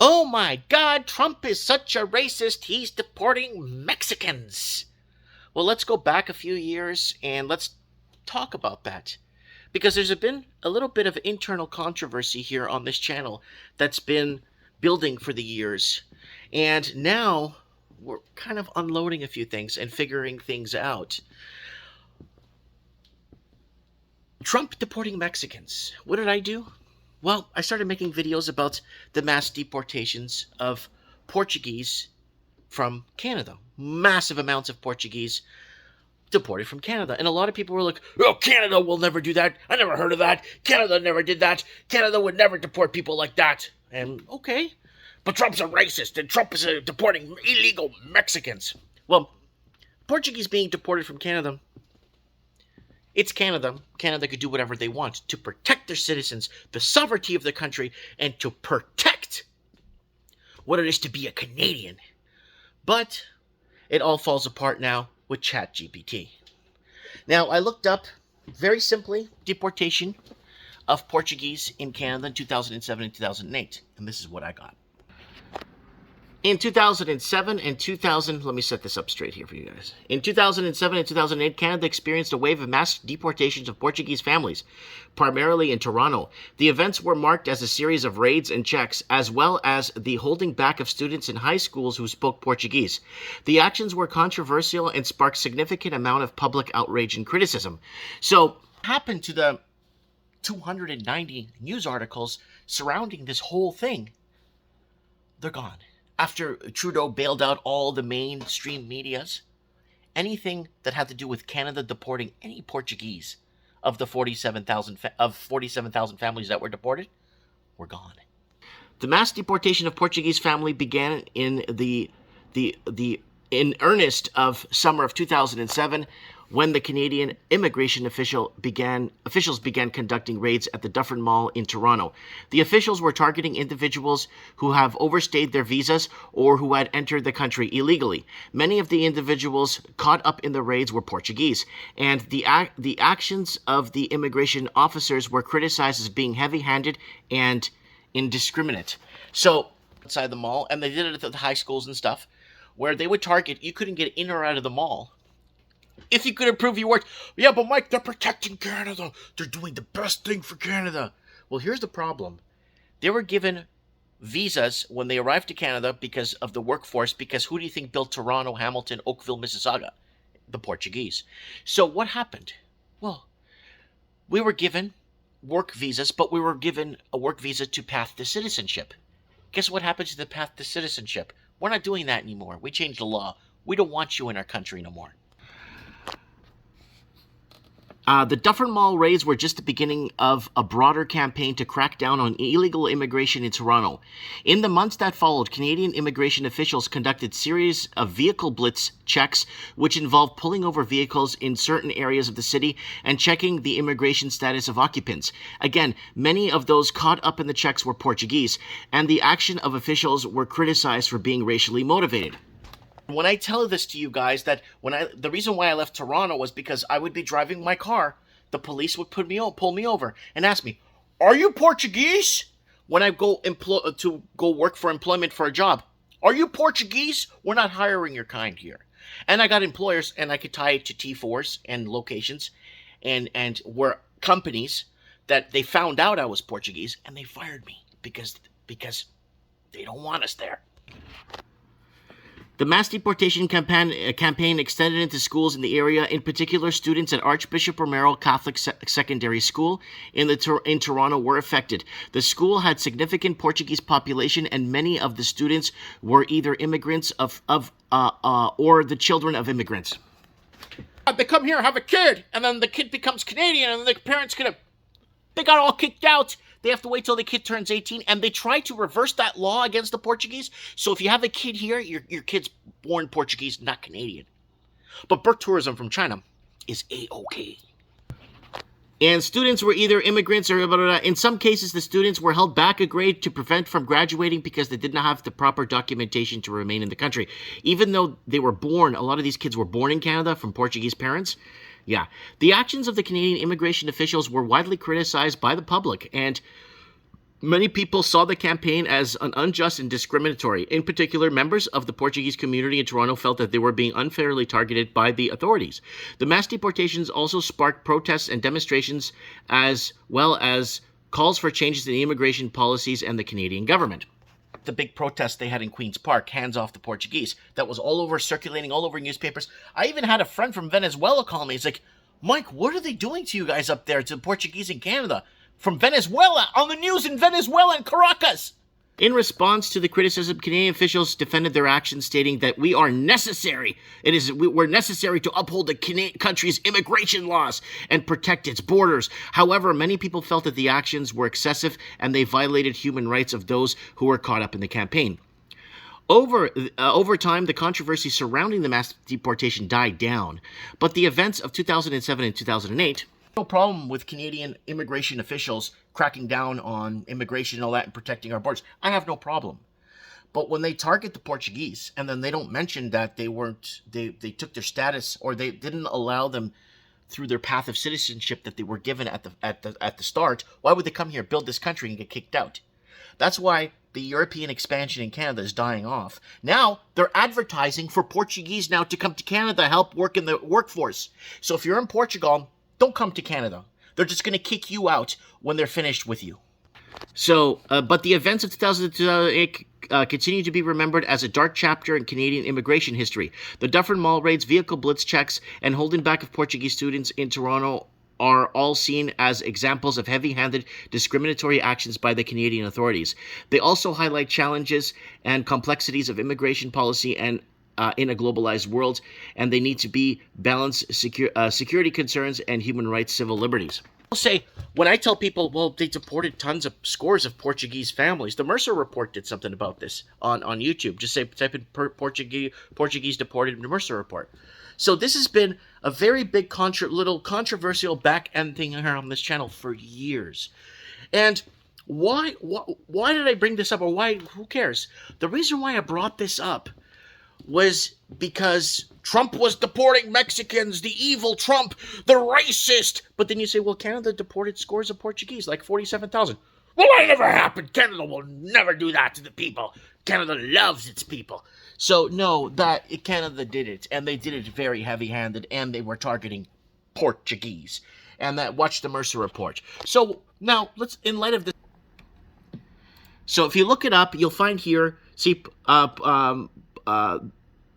Oh my God, Trump is such a racist, he's deporting Mexicans. Well, let's go back a few years and let's talk about that. Because there's been a little bit of internal controversy here on this channel that's been building for the years. And now we're kind of unloading a few things and figuring things out. Trump deporting Mexicans. What did I do? Well, I started making videos about the mass deportations of Portuguese from Canada. Massive amounts of Portuguese deported from Canada. And a lot of people were like, oh, Canada will never do that. I never heard of that. Canada never did that. Canada would never deport people like that. And okay, but Trump's a racist and Trump is deporting illegal Mexicans. Well, Portuguese being deported from Canada, it's Canada. Canada could do whatever they want to protect their citizens, the sovereignty of the country, and to protect what it is to be a Canadian. But it all falls apart now with ChatGPT. Now, I looked up, very simply, deportation of Portuguese in Canada in 2007 and 2008. And this is what I got. In 2007 and 2000, let me set this up straight here for you guys. In 2007 and 2008, Canada experienced a wave of mass deportations of Portuguese families, primarily in Toronto. The events were marked as a series of raids and checks, as well as the holding back of students in high schools who spoke Portuguese. The actions were controversial and sparked significant amount of public outrage and criticism. So, what happened to the 290 news articles surrounding this whole thing? They're gone. After Trudeau bailed out all the mainstream medias, anything that had to do with Canada deporting any Portuguese of the 47,000 families that were deported were gone. The mass deportation of Portuguese family began in in earnest of summer of 2007, when the Canadian immigration officials began conducting raids at the Dufferin Mall in Toronto. The officials were targeting individuals who have overstayed their visas or who had entered the country illegally. Many of the individuals caught up in the raids were Portuguese, and the actions of the immigration officers were criticized as being heavy-handed and indiscriminate. So, outside the mall, and they did it at the high schools and stuff, where they would target, you couldn't get in or out of the mall if you couldn't prove you worked. Yeah, but Mike, they're protecting Canada. They're doing the best thing for Canada. Well, here's the problem. They were given visas when they arrived to Canada because of the workforce, because who do you think built Toronto, Hamilton, Oakville, Mississauga? The Portuguese. So what happened? Well, we were given work visas, but we were given a work visa to path to citizenship. Guess what happens to the path to citizenship? We're not doing that anymore. We changed the law. We don't want you in our country no more. The Dufferin Mall raids were just the beginning of a broader campaign to crack down on illegal immigration in Toronto. In the months that followed, Canadian immigration officials conducted series of vehicle blitz checks, which involved pulling over vehicles in certain areas of the city and checking the immigration status of occupants. Again, many of those caught up in the checks were Portuguese, and the action of officials were criticized for being racially motivated. When I tell this to you guys, that the reason why I left Toronto was because I would be driving my car, the police would pull me over and ask me, "Are you Portuguese?" When I go work for employment for a job, "Are you Portuguese? We're not hiring your kind here." And I got employers, and I could tie it to T4s and locations, and were companies that they found out I was Portuguese and they fired me because they don't want us there. The mass deportation campaign extended into schools in the area, in particular students at Archbishop Romero Catholic Secondary School in Toronto were affected. The school had significant Portuguese population, and many of the students were either immigrants or the children of immigrants. They come here, have a kid, and then the kid becomes Canadian, and the parents they got all kicked out. They have to wait till the kid turns 18, and they try to reverse that law against the Portuguese. So if you have a kid here, your kid's born Portuguese, not Canadian. But birth tourism from China is A-OK. And students were either immigrants or blah, blah, blah. In some cases, the students were held back a grade to prevent from graduating because they did not have the proper documentation to remain in the country. Even though they were born, a lot of these kids were born in Canada from Portuguese parents. Yeah. The actions of the Canadian immigration officials were widely criticized by the public, and Many people saw the campaign as an unjust and discriminatory. In particular, members of the Portuguese community in Toronto felt that they were being unfairly targeted by the authorities. The mass deportations also sparked protests and demonstrations, as well as calls for changes in the immigration policies and the Canadian government. The big protest they had in Queen's Park, hands off the Portuguese, that was all over, circulating all over newspapers. I even had a friend from Venezuela call me. He's like, Mike, what are they doing to you guys up there, to the Portuguese in Canada? From Venezuela, on the news in Venezuela and Caracas. In response to the criticism, Canadian officials defended their actions, stating that we are necessary. We're necessary to uphold the country's immigration laws and protect its borders. However, many people felt that the actions were excessive and they violated human rights of those who were caught up in the campaign. Over time, the controversy surrounding the mass deportation died down, but the events of 2007 and 2008. No problem with Canadian immigration officials cracking down on immigration and all that and protecting our borders. I have no problem. But when they target the Portuguese and then they don't mention that they took their status, or they didn't allow them through their path of citizenship that they were given at the start, why would they come here, build this country, and get kicked out? That's why the European expansion in Canada is dying off. Now, they're advertising for Portuguese now to come to Canada, help work in the workforce. So if you're in Portugal, don't come to Canada. They're just going to kick you out when they're finished with you. So, but the events of 2008 continue to be remembered as a dark chapter in Canadian immigration history. The Dufferin Mall raids, vehicle blitz checks, and holding back of Portuguese students in Toronto are all seen as examples of heavy-handed discriminatory actions by the Canadian authorities. They also highlight challenges and complexities of immigration policy and in a globalized world, and they need to be balanced security concerns and human rights, civil liberties. I'll say, when I tell people, well, they deported scores of Portuguese families. The Mercer Report did something about this on YouTube. Just type in Portuguese deported Mercer Report. So this has been a very big, little controversial back-end thing here on this channel for years. And why did I bring this up, or why? Who cares? The reason why I brought this up was because Trump was deporting Mexicans, the evil Trump, the racist. But then you say, well, Canada deported scores of Portuguese, like 47,000. Well, that never happened. Canada will never do that to the people. Canada loves its people. So, no, Canada did it, and they did it very heavy-handed, and they were targeting Portuguese. And watch the Mercer Report. So, now, in light of this. So, if you look it up, you'll find here, see,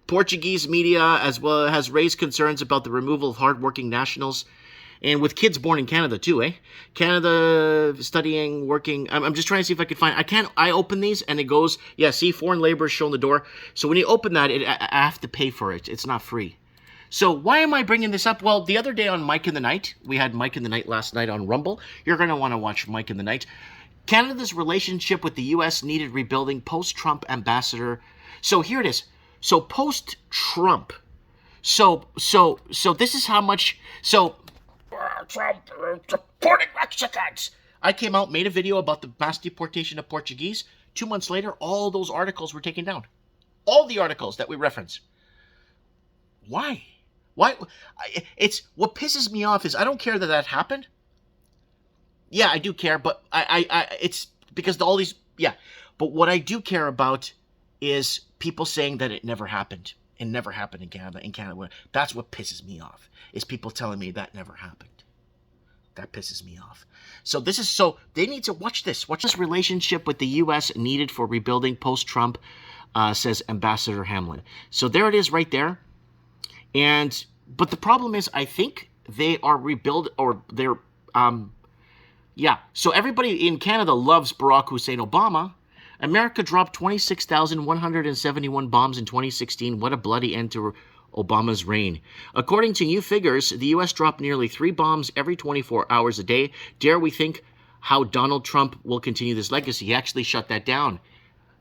Portuguese media as well has raised concerns about the removal of hardworking nationals, and with kids born in Canada too, Canada studying, working. I'm just trying to see if I can find. I open these and it goes, yeah, see, foreign labor is shown the door. So when you open that, I have to pay for it. It's not free. So why am I bringing this up? Well, the other day on Mike in the Night, we had Mike in the Night last night on Rumble. You're going to want to watch Mike in the Night. Canada's relationship with the U.S. needed rebuilding post-Trump ambassador. So here it is. So post-Trump. So this is how much. So Trump deporting Mexicans. I came out, made a video about the mass deportation of Portuguese. 2 months later, all those articles were taken down. All the articles that we reference. Why? It's what pisses me off is I don't care that happened. Yeah, I do care, but it's because all these. Yeah, but what I do care about is people saying that it never happened. It never happened in Canada. That's what pisses me off, is people telling me that never happened. That pisses me off. So they need to watch this. Watch this relationship with the U.S. needed for rebuilding post-Trump, says Ambassador Hamlin. So there it is right there. But the problem is, I think they are so everybody in Canada loves Barack Hussein Obama. America dropped 26,171 bombs in 2016. What a bloody end to Obama's reign. According to new figures, the U.S. dropped nearly 3 bombs every 24 hours a day. Dare we think how Donald Trump will continue this legacy? He actually shut that down,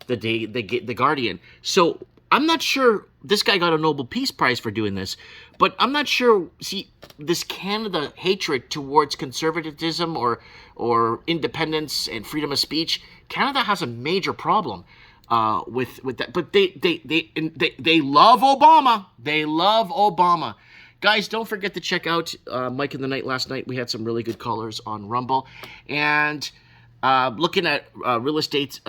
the Guardian. So I'm not sure this guy got a Nobel Peace Prize for doing this, but I'm not sure, see, this Canada hatred towards conservatism or independence and freedom of speech, Canada has a major problem with that. But they love Obama. They love Obama. Guys, don't forget to check out Mike in the Night last night. We had some really good callers on Rumble. And Looking at real estate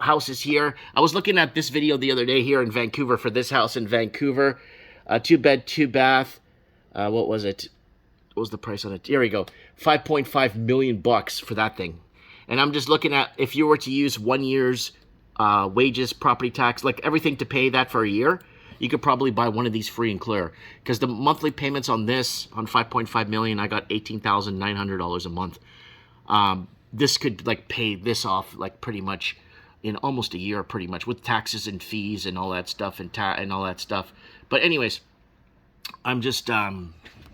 houses here. I was looking at this video the other day here in Vancouver for this house in Vancouver. 2 bed, 2 bath. What was it? What was the price on it? Here we go. 5.5 million bucks for that thing. And I'm just looking at if you were to use 1 year's wages, property tax, like everything to pay that for a year, you could probably buy one of these free and clear. Because the monthly payments on this, on 5.5 million, I got $18,900 a month. This could like pay this off like pretty much in almost a year, pretty much, with taxes and fees and all that stuff and all that stuff. But anyways, I'm just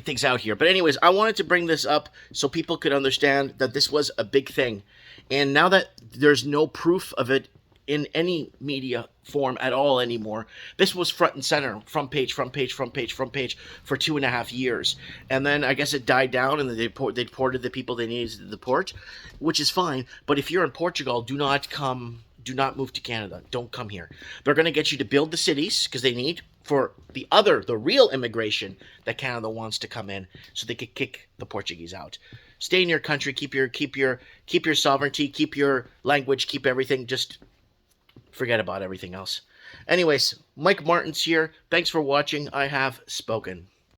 things out here. But anyways, I wanted to bring this up so people could understand that this was a big thing. And now that there's no proof of it in any media form at all anymore, this was front and center, front page for 2.5 years. And then I guess it died down and they deported the people they needed to deport, which is fine. But if you're in Portugal, do not move to Canada. Don't come here. They're going to get you to build the cities because they need for the real immigration that Canada wants to come in so they could kick the Portuguese out. Stay in your country, keep your sovereignty, keep your language, keep everything. Just forget about everything else. Anyways, Mike Martins here. Thanks for watching. I have spoken.